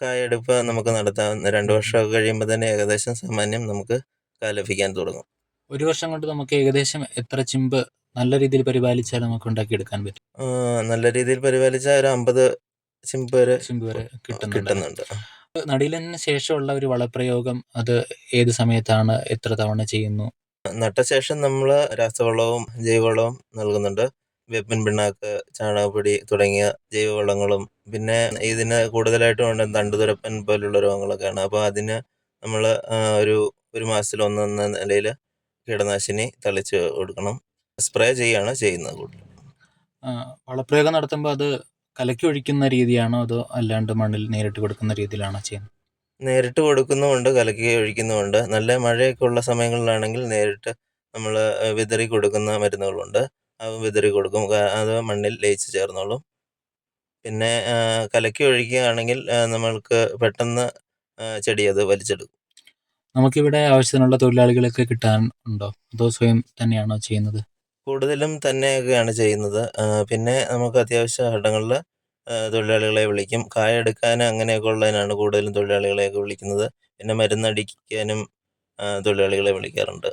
കായെടുപ്പ് നമുക്ക് നടത്താം. 2 വർഷമൊക്കെ കഴിയുമ്പോൾ തന്നെ ഏകദേശം സാമാന്യം നമുക്ക് കായ ലഭിക്കാൻ തുടങ്ങും. 1 വർഷം കൊണ്ട് നമുക്ക് ഏകദേശം എത്ര ചിമ്പ് നല്ല രീതിയിൽ പരിപാലിച്ചാൽ നമുക്ക് ഉണ്ടാക്കിയെടുക്കാൻ പറ്റും? നല്ല രീതിയിൽ പരിപാലിച്ചാൽ ഒരു 50 ചിമ്പ് വരെ കിട്ടുന്നുണ്ട്. നടീലിന് ശേഷമുള്ള ഒരു വളപ്രയോഗം അത് ഏത് സമയത്താണ്, എത്ര തവണ ചെയ്യുന്നു? നട്ട ശേഷം നമ്മൾ രാസവളവും ജൈവവളവും നൽകുന്നുണ്ട്. വേപ്പിൻ പിണ്ണാക്ക്, ചാണകപ്പൊടി തുടങ്ങിയ ജൈവവളങ്ങളും. പിന്നെ ഇതിന് കൂടുതലായിട്ടും ഉണ്ട് തണ്ടുതുരപ്പൻ പോലുള്ള രോഗങ്ങളൊക്കെയാണ്. അപ്പോൾ അതിന് നമ്മൾ ഒരു മാസത്തിൽ ഒന്നെന്ന നിലയിൽ കീടനാശിനി തളിച്ച് കൊടുക്കണം. സ്പ്രേ ചെയ്യുന്നത് കൂടുതൽ. വളപ്രയോഗം നടത്തുമ്പോൾ അത് കലക്കി ഒഴിക്കുന്ന രീതിയാണോ അതോ അല്ലാണ്ട് മണ്ണിൽ നേരിട്ട് കൊടുക്കുന്ന രീതിയിലാണോ ചെയ്യുന്നത്? നേരിട്ട് കൊടുക്കുന്നുമുണ്ട്, കലക്കി ഒഴിക്കുന്നുമുണ്ട്. നല്ല മഴയൊക്കെ ഉള്ള സമയങ്ങളിലാണെങ്കിൽ നേരിട്ട് നമ്മൾ വിതറി കൊടുക്കുന്ന മരുന്നുകളുണ്ട്. അത് വിതറി കൊടുക്കും. അത് മണ്ണിൽ ലയിച്ച് ചേർന്നോളും. പിന്നെ കലക്കി ഒഴിക്കുകയാണെങ്കിൽ നമ്മൾക്ക് പെട്ടെന്ന് ചെടി അത് വലിച്ചെടുക്കും. നമുക്കിവിടെ ആവശ്യത്തിനുള്ള തൊഴിലാളികളൊക്കെ കിട്ടാൻ ഉണ്ടോ അതോ സ്വയം തന്നെയാണോ ചെയ്യുന്നത്? കൂടുതലും തന്നെയൊക്കെയാണ് ചെയ്യുന്നത്. പിന്നെ നമുക്ക് അത്യാവശ്യ ഘട്ടങ്ങളിൽ തൊഴിലാളികളെ വിളിക്കും. കായ എടുക്കാൻ അങ്ങനെയൊക്കെ ഉള്ളതിനാണ് കൂടുതലും തൊഴിലാളികളെയൊക്കെ വിളിക്കുന്നത്. പിന്നെ മരുന്നടിക്കാനും തൊഴിലാളികളെ വിളിക്കാറുണ്ട്.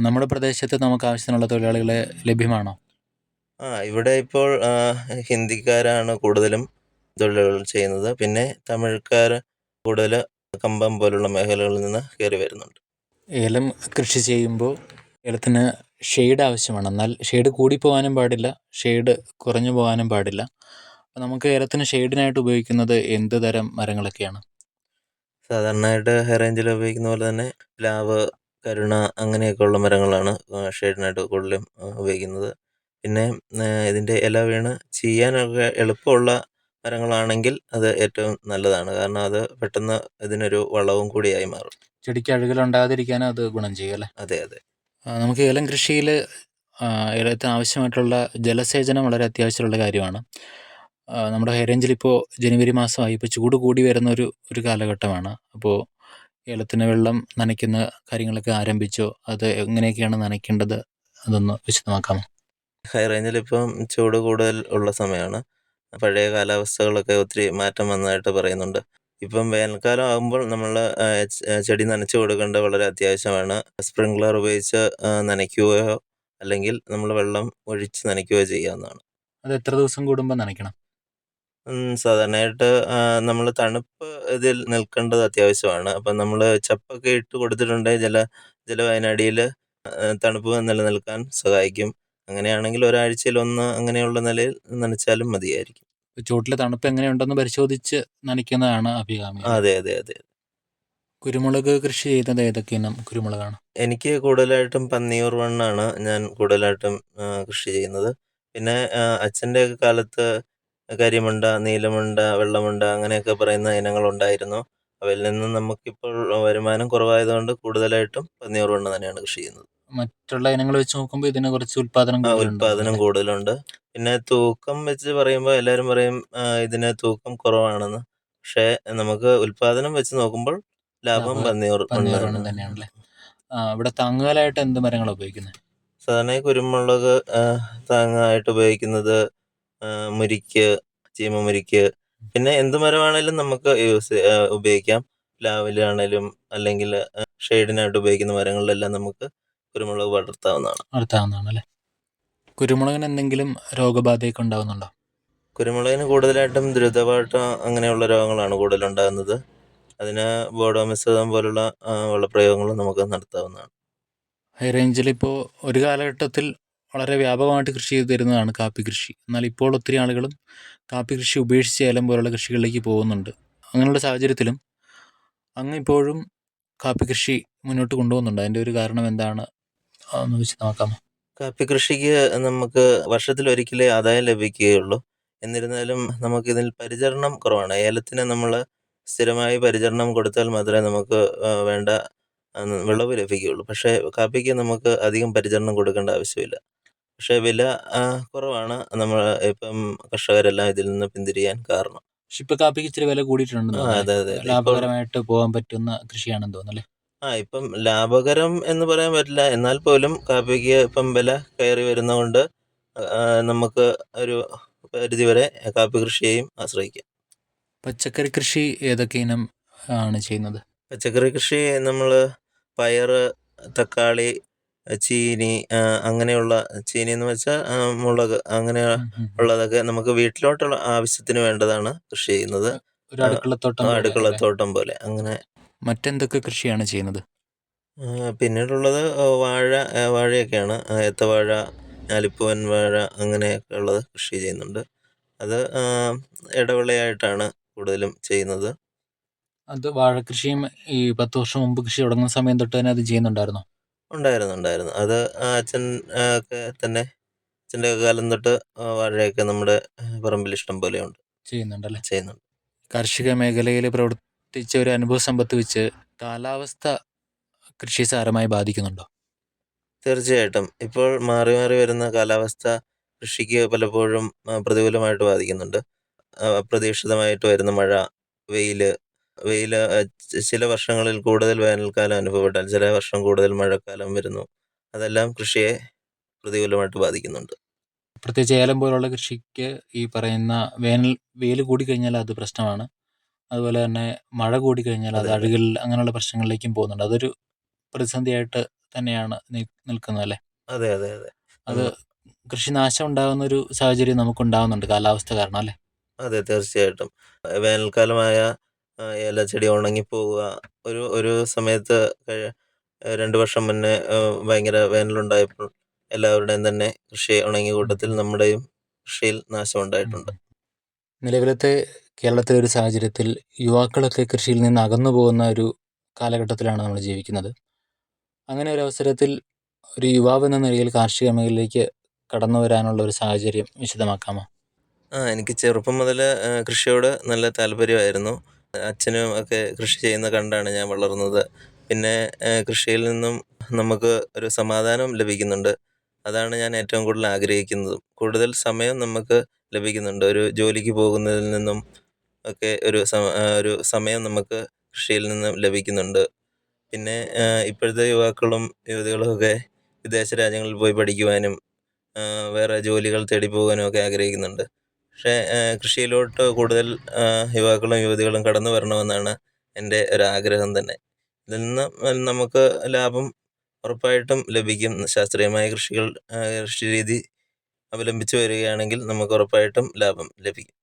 നമ്മുടെ പ്രദേശത്ത് നമുക്ക് ആവശ്യത്തിനുള്ള തൊഴിലാളികളെ ലഭ്യമാണോ? ഇവിടെ ഇപ്പോൾ ഹിന്ദിക്കാരാണ് കൂടുതലും തൊഴിലുകൾ ചെയ്യുന്നത്. പിന്നെ തമിഴ്ക്കാർ കൂടുതൽ കമ്പം പോലുള്ള മേഖലകളിൽ നിന്ന് കയറി വരുന്നുണ്ട്. ഏലം കൃഷി ചെയ്യുമ്പോൾ ഏലത്തിന് ഷെയ്ഡ് ആവശ്യമാണ്. എന്നാൽ ഷെയ്ഡ് കൂടിപ്പോകാനും പാടില്ല, ഷെയ്ഡ് കുറഞ്ഞു പോകാനും പാടില്ല. അപ്പോൾ നമുക്ക് ഏലത്തിന് ഷെയ്ഡിനായിട്ട് ഉപയോഗിക്കുന്നത് എന്ത് തരം മരങ്ങളൊക്കെയാണ്? സാധാരണയായിട്ട് ഹൈ റേഞ്ചിൽ ഉപയോഗിക്കുന്ന പോലെ തന്നെ പ്ലാവ്, കരുണ അങ്ങനെയൊക്കെയുള്ള മരങ്ങളാണ് ഷെയ്ഡിനായിട്ട് കൂടുതലും ഉപയോഗിക്കുന്നത്. പിന്നെ ഇതിൻ്റെ ഇല വീണ് ചെയ്യാനൊക്കെ എളുപ്പമുള്ള മരങ്ങളാണെങ്കിൽ അത് ഏറ്റവും നല്ലതാണ്. കാരണം അത് പെട്ടെന്ന് ഇതിനൊരു വളവും കൂടിയായി മാറും. ചെടിക്ക് അഴുകലുണ്ടാകാതിരിക്കാനും അത് ഗുണം ചെയ്യും അല്ലേ? അതെ. നമുക്ക് ഏലം കൃഷിയിൽ ഏലത്തിന് ആവശ്യമായിട്ടുള്ള ജലസേചനം വളരെ അത്യാവശ്യമുള്ള കാര്യമാണ്. നമ്മുടെ ഹൈ റേഞ്ചിൽ ഇപ്പോൾ ജനുവരി മാസമായി, ഇപ്പോൾ ചൂട് കൂടി വരുന്ന ഒരു കാലഘട്ടമാണ്. അപ്പോൾ ഏലത്തിന് വെള്ളം നനയ്ക്കുന്ന കാര്യങ്ങളൊക്കെ ആരംഭിച്ചോ? അത് എങ്ങനെയൊക്കെയാണ് നനയ്ക്കേണ്ടത്, അതൊന്ന് വിശദമാക്കാമോ? ഹൈ റേഞ്ചിൽ ഇപ്പം ചൂട് കൂടുതൽ ഉള്ള സമയമാണ്. പഴയ കാലാവസ്ഥകളൊക്കെ ഒത്തിരി മാറ്റം വന്നതായിട്ട് പറയുന്നുണ്ട്. ഇപ്പം വേനൽക്കാലം ആകുമ്പോൾ നമ്മൾ ചെടി നനച്ചു കൊടുക്കേണ്ടത് വളരെ അത്യാവശ്യമാണ്. സ്പ്രിംഗ്ലർ ഉപയോഗിച്ച് നനയ്ക്കുകയോ അല്ലെങ്കിൽ നമ്മൾ വെള്ളം ഒഴിച്ച് നനയ്ക്കുകയോ ചെയ്യാവുന്നതാണ്. അത് എത്ര ദിവസം കൂടുമ്പോൾ നനയ്ക്കണം? സാധാരണയായിട്ട് നമ്മൾ തണുപ്പ് ഇതിൽ നിൽക്കേണ്ടത് അത്യാവശ്യമാണ്. അപ്പം നമ്മൾ ചപ്പൊക്കെ ഇട്ട് കൊടുത്തിട്ടുണ്ടെങ്കിൽ ജലം അതിനടിയിൽ തണുപ്പ് നിലനിൽക്കാൻ സഹായിക്കും. അങ്ങനെയാണെങ്കിൽ ഒരാഴ്ചയിൽ ഒന്ന് അങ്ങനെയുള്ള നിലയിൽ നനച്ചാലും മതിയായിരിക്കും. ചുവട്ടിൽ തണുപ്പ് എങ്ങനെയുണ്ടെന്ന് പരിശോധിച്ച് നനയ്ക്കുന്നതാണ് അഭികാമ്യം. അതെ. കുരുമുളക് കൃഷി ചെയ്യുന്നത് ഏതൊക്കെ ഇനം കുരുമുളകാണ്? എനിക്ക് കൂടുതലായിട്ടും പന്നിയൂർ വണ്ണാണ് ഞാൻ കൂടുതലായിട്ടും കൃഷി ചെയ്യുന്നത്. പിന്നെ അച്ഛൻ്റെ കാലത്ത് കരിമുണ്ട, നീലമുണ്ട, വെള്ളമുണ്ട അങ്ങനെയൊക്കെ പറയുന്ന ഇനങ്ങളുണ്ടായിരുന്നു. അവയിൽ നിന്ന് നമുക്കിപ്പോൾ വരുമാനം കുറവായതുകൊണ്ട് കൂടുതലായിട്ടും പന്നിയൂർ വണ്ണ തന്നെയാണ് കൃഷി ചെയ്യുന്നത്. മറ്റുള്ള ഇനങ്ങൾ വെച്ച് നോക്കുമ്പോൾ ഇതിന് കുറച്ച് ഉൽപാദനം കൂടുതലുണ്ട്. പിന്നെ തൂക്കം വെച്ച് പറയുമ്പോൾ എല്ലാവരും പറയും ഇതിന് തൂക്കം കുറവാണെന്ന്. പക്ഷേ നമുക്ക് ഉൽപാദനം വെച്ച് നോക്കുമ്പോൾ ലാഭം പന്നിയൂർ തന്നെയാണല്ലേ? ഇവിടെ താങ്ങുകാലായിട്ട് എന്ത് മരങ്ങളാണ് ഉപയോഗിക്കുന്നത്? സാധാരണ കുരുമുളക് താങ്ങായിട്ട് ഉപയോഗിക്കുന്നത് മുരിക്ക്, ചീമമുരിക്ക്, പിന്നെ എന്ത് മരമാണേലും നമുക്ക് ഉപയോഗിക്കാം. പ്ലാവിലാണേലും അല്ലെങ്കിൽ ഷെയ്ഡിനായിട്ട് ഉപയോഗിക്കുന്ന മരങ്ങളിലെല്ലാം നമുക്ക് കുരുമുളക് വളർത്താവുന്നതാണ് അല്ലേ? കുരുമുളകിന് എന്തെങ്കിലും രോഗബാധയൊക്കെ ഉണ്ടാകുന്നുണ്ടോ? കുരുമുളകിന് കൂടുതലായിട്ടും ദ്രുതപാട്ടം അങ്ങനെയുള്ള രോഗങ്ങളാണ് കൂടുതലുണ്ടാകുന്നത്. അതിന് ബോഡോമിസം പോലുള്ള വളപ്രയോഗങ്ങളും നമുക്ക് നടത്താവുന്നതാണ്. ഹൈ റേഞ്ചിൽ ഇപ്പോൾ ഒരു കാലഘട്ടത്തിൽ വളരെ വ്യാപകമായിട്ട് കൃഷി ചെയ്തു തരുന്നതാണ് കാപ്പി കൃഷി. എന്നാൽ ഇപ്പോൾ ഒത്തിരി ആളുകളും കാപ്പി കൃഷി ഉപേക്ഷിച്ച് ഏലം പോലുള്ള കൃഷികളിലേക്ക് പോകുന്നുണ്ട്. അങ്ങനെയുള്ള സാഹചര്യത്തിലും അങ്ങ് ഇപ്പോഴും കാപ്പി കൃഷി മുന്നോട്ട് കൊണ്ടുപോകുന്നുണ്ട്. അതിൻ്റെ ഒരു കാരണം എന്താണ് എന്ന് വെച്ച് നോക്കാമോ? കാപ്പി കൃഷിക്ക് നമുക്ക് വർഷത്തിലൊരിക്കലേ ആദായം ലഭിക്കുകയുള്ളൂ. എന്നിരുന്നാലും നമുക്കിതിൽ പരിചരണം കുറവാണ്. ഏലത്തിന് നമ്മൾ സ്ഥിരമായി പരിചരണം കൊടുത്താൽ മാത്രമേ നമുക്ക് വേണ്ട വിളവ് ലഭിക്കുകയുള്ളൂ. പക്ഷേ കാപ്പിക്ക് നമുക്ക് അധികം പരിചരണം കൊടുക്കേണ്ട ആവശ്യമില്ല. പക്ഷേ വില കുറവാണ്. നമ്മൾ ഇപ്പം കർഷകരെല്ലാം ഇതിൽ നിന്ന് പിന്തിരിയാൻ കാരണം. പക്ഷെ ഇപ്പോൾ കാപ്പിക്ക് ഇച്ചിരി വില കൂടിയിട്ടുണ്ടെന്ന് അതെ തോന്നുന്നു. അതെ അതെ. ഇപ്പോൾ ലാഭകരമായിട്ട് പോകാൻ പറ്റുന്ന കൃഷിയാണെന്ന് തോന്നുന്നു അല്ലേ? ഇപ്പം ലാഭകരം എന്ന് പറയാൻ പറ്റില്ല. എന്നാൽ പോലും കാപ്പിക്ക് ഇപ്പം വില കയറി വരുന്നതുകൊണ്ട് നമുക്ക് ഒരു പരിധിവരെ കാപ്പി കൃഷിയെയും ആശ്രയിക്കാം. പച്ചക്കറി കൃഷി ഏതൊക്കെ ഇനം ആണ് ചെയ്യുന്നത്? പച്ചക്കറി കൃഷി നമ്മൾ പയറ്, തക്കാളി, ചീനി, അങ്ങനെയുള്ള ചീനി എന്ന് വെച്ചാൽ മുളക്, അങ്ങനെ ഉള്ളതൊക്കെ നമുക്ക് വീട്ടിലോട്ടുള്ള ആവശ്യത്തിന് വേണ്ടതാണ് കൃഷി ചെയ്യുന്നത്. ഒരു അടുക്കളത്തോട്ടം പോലെ അടുക്കളത്തോട്ടം പോലെ അങ്ങനെ. മറ്റെന്തൊക്കെ കൃഷിയാണ് ചെയ്യുന്നത്? പിന്നീടുള്ളത് വാഴയൊക്കെയാണ്. ഏത്തവാഴ, ഞാലിപ്പൂവൻ വാഴ, അങ്ങനെയൊക്കെ ഉള്ളത് കൃഷി ചെയ്യുന്നുണ്ട്. അത് ഇടവിളയായിട്ടാണ് കൂടുതലും ചെയ്യുന്നത്. അത് വാഴക്കൃഷിയും ഈ 10 വർഷം മുമ്പ് കൃഷി തുടങ്ങുന്ന സമയം തൊട്ട് തന്നെ അത് ചെയ്യുന്നുണ്ടായിരുന്നോ? ഉണ്ടായിരുന്നു. അത് അച്ഛൻ ഒക്കെ തന്നെ, അച്ഛൻ്റെ കാലം തൊട്ട് വാഴയൊക്കെ നമ്മുടെ പറമ്പിൽ ഇഷ്ടം പോലെയുണ്ട്. ചെയ്യുന്നുണ്ടല്ലേ? ചെയ്യുന്നുണ്ട്. കാർഷിക മേഖലയിൽ പ്രവർത്തിച്ച ഒരു അനുഭവ സമ്പത്ത് വെച്ച് കാലാവസ്ഥ കൃഷി സാരമായി ബാധിക്കുന്നുണ്ടോ? തീർച്ചയായിട്ടും. ഇപ്പോൾ മാറി മാറി വരുന്ന കാലാവസ്ഥ കൃഷിക്ക് പലപ്പോഴും പ്രതികൂലമായിട്ട് ബാധിക്കുന്നുണ്ട്. അപ്രതീക്ഷിതമായിട്ട് വരുന്ന മഴ, വെയില് ചില വർഷങ്ങളിൽ കൂടുതൽ വേനൽക്കാലം അനുഭവപ്പെട്ടാൽ ചില വർഷം കൂടുതൽ മഴക്കാലം വരുന്നു. അതെല്ലാം കൃഷിയെ പ്രതികൂലമായിട്ട് ബാധിക്കുന്നുണ്ട്. പ്രത്യേകിച്ച് ഏലം പോലുള്ള കൃഷിക്ക് ഈ പറയുന്ന വെയിൽ കൂടിക്കഴിഞ്ഞാൽ അത് പ്രശ്നമാണ്. അതുപോലെ തന്നെ മഴ കൂടിക്കഴിഞ്ഞാൽ അത് അഴുകൽ അങ്ങനെയുള്ള പ്രശ്നങ്ങളിലേക്കും പോകുന്നുണ്ട്. അതൊരു പ്രതിസന്ധിയായിട്ട് തന്നെയാണ് നിൽക്കുന്നത് അല്ലേ? അതെ അതെ അതെ. അത് കൃഷി നാശം ഉണ്ടാകുന്ന ഒരു സാഹചര്യം നമുക്കുണ്ടാകുന്നുണ്ട് കാലാവസ്ഥ കാരണം അല്ലേ? അതെ, തീർച്ചയായിട്ടും. വേനൽക്കാലമായ ഏലച്ചെടി ഉണങ്ങിപ്പോവുക. ഒരു സമയത്ത് 2 വർഷം മുന്നേ ഭയങ്കര വേനലുണ്ടായപ്പോൾ എല്ലാവരുടെയും തന്നെ കൃഷി ഉണങ്ങിയ കൂട്ടത്തിൽ നമ്മുടെയും കൃഷിയിൽ നാശമുണ്ടായിട്ടുണ്ട്. നിലവിലത്തെ കേരളത്തിലെ ഒരു സാഹചര്യത്തിൽ യുവാക്കളൊക്കെ കൃഷിയിൽ നിന്ന് അകന്നു പോകുന്ന ഒരു കാലഘട്ടത്തിലാണ് നമ്മൾ ജീവിക്കുന്നത്. അങ്ങനെ ഒരു അവസരത്തിൽ ഒരു യുവാവ് എന്ന നിലയിൽ കാർഷിക മേഖലയിലേക്ക് കടന്നു വരാനുള്ള ഒരു സാഹചര്യം വിശദമാക്കാമോ? എനിക്ക് ചെറുപ്പം മുതൽ കൃഷിയോട് നല്ല താല്പര്യമായിരുന്നു. അച്ഛനും ഒക്കെ കൃഷി ചെയ്യുന്ന കണ്ടാണ് ഞാൻ വളർന്നത്. പിന്നെ കൃഷിയിൽ നിന്നും നമുക്ക് ഒരു സമാധാനം ലഭിക്കുന്നുണ്ട്. അതാണ് ഞാൻ ഏറ്റവും കൂടുതൽ ആഗ്രഹിക്കുന്നതും. കൂടുതൽ സമയം നമുക്ക് ലഭിക്കുന്നുണ്ട്. ഒരു ജോലിക്ക് പോകുന്നതിൽ നിന്നും ഒക്കെ ഒരു സമയം നമുക്ക് കൃഷിയിൽ നിന്നും ലഭിക്കുന്നുണ്ട്. പിന്നെ ഇപ്പോഴത്തെ യുവാക്കളും യുവതികളും ഒക്കെ വിദേശ രാജ്യങ്ങളിൽ പോയി പഠിക്കുവാനും വേറെ ജോലികൾ തേടി പോകാനും ഒക്കെ ആഗ്രഹിക്കുന്നുണ്ട്. പക്ഷേ കൃഷിയിലോട്ട് കൂടുതൽ യുവാക്കളും യുവതികളും കടന്നു വരണമെന്നാണ് എൻ്റെ ഒരാഗ്രഹം തന്നെ. ഇതിൽ നിന്ന് നമുക്ക് ലാഭം ഉറപ്പായിട്ടും ലഭിക്കും. ശാസ്ത്രീയമായ കൃഷി രീതി അവലംബിച്ച് വരികയാണെങ്കിൽ നമുക്ക് ഉറപ്പായിട്ടും ലാഭം ലഭിക്കും.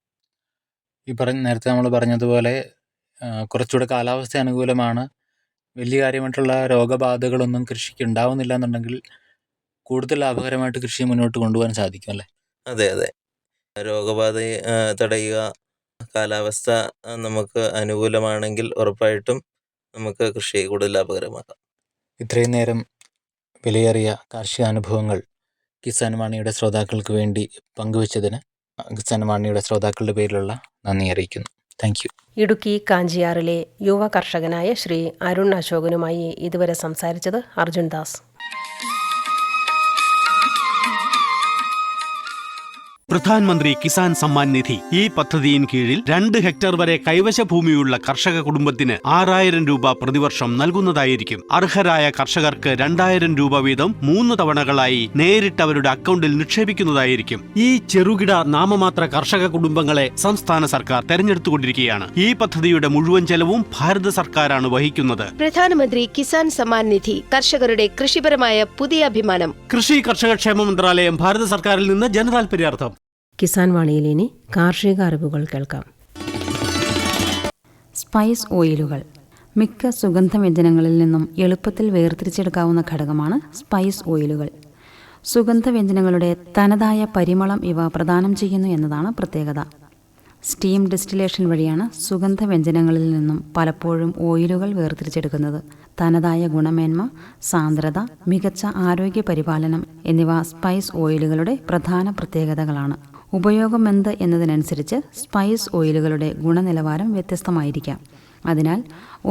നേരത്തെ നമ്മൾ പറഞ്ഞതുപോലെ കുറച്ചുകൂടെ കാലാവസ്ഥ അനുകൂലമാണ്. വലിയ കാര്യമായിട്ടുള്ള രോഗബാധകളൊന്നും കൃഷിക്ക് ഉണ്ടാവുന്നില്ല എന്നുണ്ടെങ്കിൽ കൂടുതൽ ലാഭകരമായിട്ട് കൃഷി മുന്നോട്ട് കൊണ്ടുപോകാൻ സാധിക്കും അല്ലേ? അതെ അതെ. രോഗബാധ തടയുക, കാലാവസ്ഥ നമുക്ക് അനുകൂലമാണെങ്കിൽ ഉറപ്പായിട്ടും നമുക്ക് കൃഷി കൂടുതൽ ലാഭകരമാക്കാം. ഇത്രയും നേരം വിലയേറിയ കാർഷിക അനുഭവങ്ങൾ കിസാൻ വാണിയുടെ ശ്രോതാക്കൾക്ക് വേണ്ടി പങ്കുവച്ചതിന് കിസാൻ വാണിയുടെ ശ്രോതാക്കളുടെ പേരിലുള്ള നന്ദി അറിയിക്കുന്നു. Thank you. ഇടുക്കി കാഞ്ചിയാറിലെ യുവ കർഷകനായ ശ്രീ അരുൺ അശോകനുമായി ഇതുവരെ സംസാരിച്ചത് അർജുൻ ദാസ്. പ്രധാനമന്ത്രി കിസാൻ സമ്മാൻ നിധി. ഈ പദ്ധതിയിൻ കീഴിൽ 2 ഹെക്ടർ വരെ കൈവശ ഭൂമിയുള്ള കർഷക കുടുംബത്തിന് 6000 രൂപ പ്രതിവർഷം നൽകുന്നതായിരിക്കും. അർഹരായ കർഷകർക്ക് 2000 രൂപ വീതം 3 തവണകളായി നേരിട്ട് അവരുടെ അക്കൗണ്ടിൽ നിക്ഷേപിക്കുന്നതായിരിക്കും. ഈ ചെറുകിട നാമമാത്ര കർഷക കുടുംബങ്ങളെ സംസ്ഥാന സർക്കാർ തെരഞ്ഞെടുത്തുകൊണ്ടിരിക്കുകയാണ്. ഈ പദ്ധതിയുടെ മുഴുവൻ ചെലവും ഭാരത സർക്കാരാണ് വഹിക്കുന്നത്. പ്രധാനമന്ത്രി കിസാൻ സമ്മാൻ നിധി, കർഷകരുടെ കൃഷിപരമായ പുതിയ അഭിമാനം. കൃഷി കർഷക ക്ഷേമ മന്ത്രാലയം, ഭാരത സർക്കാരിൽ നിന്ന് ജനതാൽപര്യാർത്ഥം. കിസാൻ വാണിയിൽ ഇനി കാർഷിക അറിവുകൾ കേൾക്കാം. സ്പൈസ് ഓയിലുകൾ. മിക്ക സുഗന്ധവ്യഞ്ജനങ്ങളിൽ നിന്നും എളുപ്പത്തിൽ വേർതിരിച്ചെടുക്കാവുന്ന ഘടകമാണ് സ്പൈസ് ഓയിലുകൾ. സുഗന്ധവ്യഞ്ജനങ്ങളുടെ തനതായ പരിമളം ഇവ പ്രദാനം ചെയ്യുന്നു എന്നതാണ് പ്രത്യേകത. സ്റ്റീം ഡിസ്റ്റിലേഷൻ വഴിയാണ് സുഗന്ധവ്യഞ്ജനങ്ങളിൽ നിന്നും പലപ്പോഴും ഓയിലുകൾ വേർതിരിച്ചെടുക്കുന്നത്. തനതായ ഗുണമേന്മ, സാന്ദ്രത, മികച്ച ആരോഗ്യ പരിപാലനം എന്നിവ സ്പൈസ് ഓയിലുകളുടെ പ്രധാന പ്രത്യേകതകളാണ്. ഉപയോഗം എന്ത് എന്നതിനനുസരിച്ച് സ്പൈസ് ഓയിലുകളുടെ ഗുണനിലവാരം വ്യത്യസ്തമായിരിക്കാം. അതിനാൽ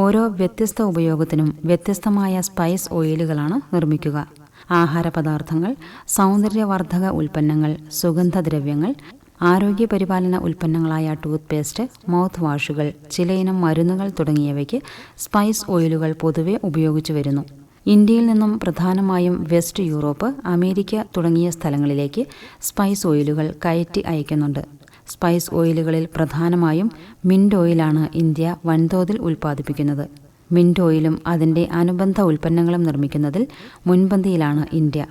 ഓരോ വ്യത്യസ്ത ഉപയോഗത്തിനും വ്യത്യസ്തമായ സ്പൈസ് ഓയിലുകളാണ് നിർമ്മിക്കുക. ആഹാരപദാർത്ഥങ്ങൾ, സൗന്ദര്യവർദ്ധക ഉൽപ്പന്നങ്ങൾ, സുഗന്ധദ്രവ്യങ്ങൾ, ആരോഗ്യപരിപാലന ഉൽപ്പന്നങ്ങളായ ടൂത്ത് പേസ്റ്റ്, മൗത്ത് വാഷുകൾ, ചിലയിനം മരുന്നുകൾ തുടങ്ങിയവയ്ക്ക് സ്പൈസ് ഓയിലുകൾ പൊതുവെ ഉപയോഗിച്ചു വരുന്നു. ഇന്ത്യയിൽ നിന്നും പ്രധാനമായും വെസ്റ്റ് യൂറോപ്പ്, അമേരിക്ക തുടങ്ങിയ സ്ഥലങ്ങളിലേക്ക് സ്പൈസ് ഓയിലുകൾ കയറ്റി അയക്കുന്നുണ്ട്. സ്പൈസ് ഓയിലുകളിൽ പ്രധാനമായും മിൻറ്റ് ഓയിലാണ് ഇന്ത്യ വൻതോതിൽ ഉൽപ്പാദിപ്പിക്കുന്നത്. മിൻറ്റ് ഓയിലും അതിൻ്റെ അനുബന്ധ ഉൽപ്പന്നങ്ങളും നിർമ്മിക്കുന്നതിൽ മുൻപന്തിയിലാണ് India.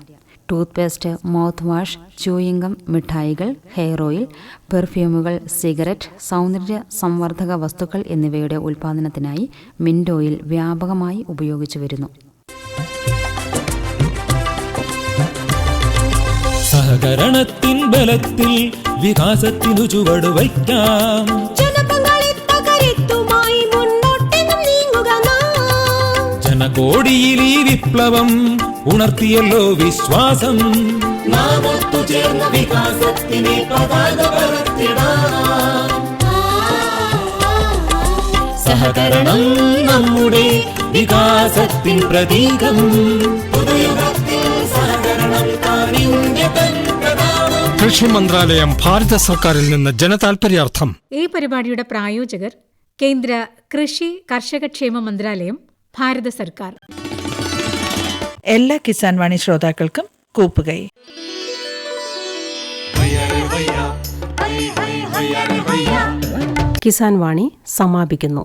Toothpaste, mouthwash, chewing gum, മിഠായികൾ, ഹെയർ ഓയിൽ, പെർഫ്യൂമുകൾ, സിഗരറ്റ്, സൗന്ദര്യ സംവർദ്ധക വസ്തുക്കൾ എന്നിവയുടെ ഉൽപ്പാദനത്തിനായി മിൻറ്റ് ഓയിൽ വ്യാപകമായി ഉപയോഗിച്ചു വരുന്നു. സഹകരണത്തിൻ ബലത്തിൽ വികാസത്തിനു ചുവടുവയ്ക്കാം. ജനകോടിയിൽ ഈ വിപ്ലവം ഉണർത്തിയല്ലോ വിശ്വാസം. നാം ഒത്തുചേർന്ന വികാസത്തിനെ പതാക പറത്തിടാം. സഹകരണം നമ്മുടെ വികാസത്തിൻ പ്രതീകം. കൃഷി മന്ത്രാലയം, ഭാരത സർക്കാരിൽ നിന്ന് ജനതാൽപര്യാർത്ഥം. ഈ പരിപാടിയുടെ പ്രായോജകർ കേന്ദ്ര കൃഷി കർഷക ക്ഷേമ മന്ത്രാലയം, ഭാരത സർക്കാർ. എല്ലാ കിസാൻ വാണി ശ്രോതാക്കൾക്കും കൂപ്പുകൈ. കിസാൻ വാണി സമാപിക്കുന്നു.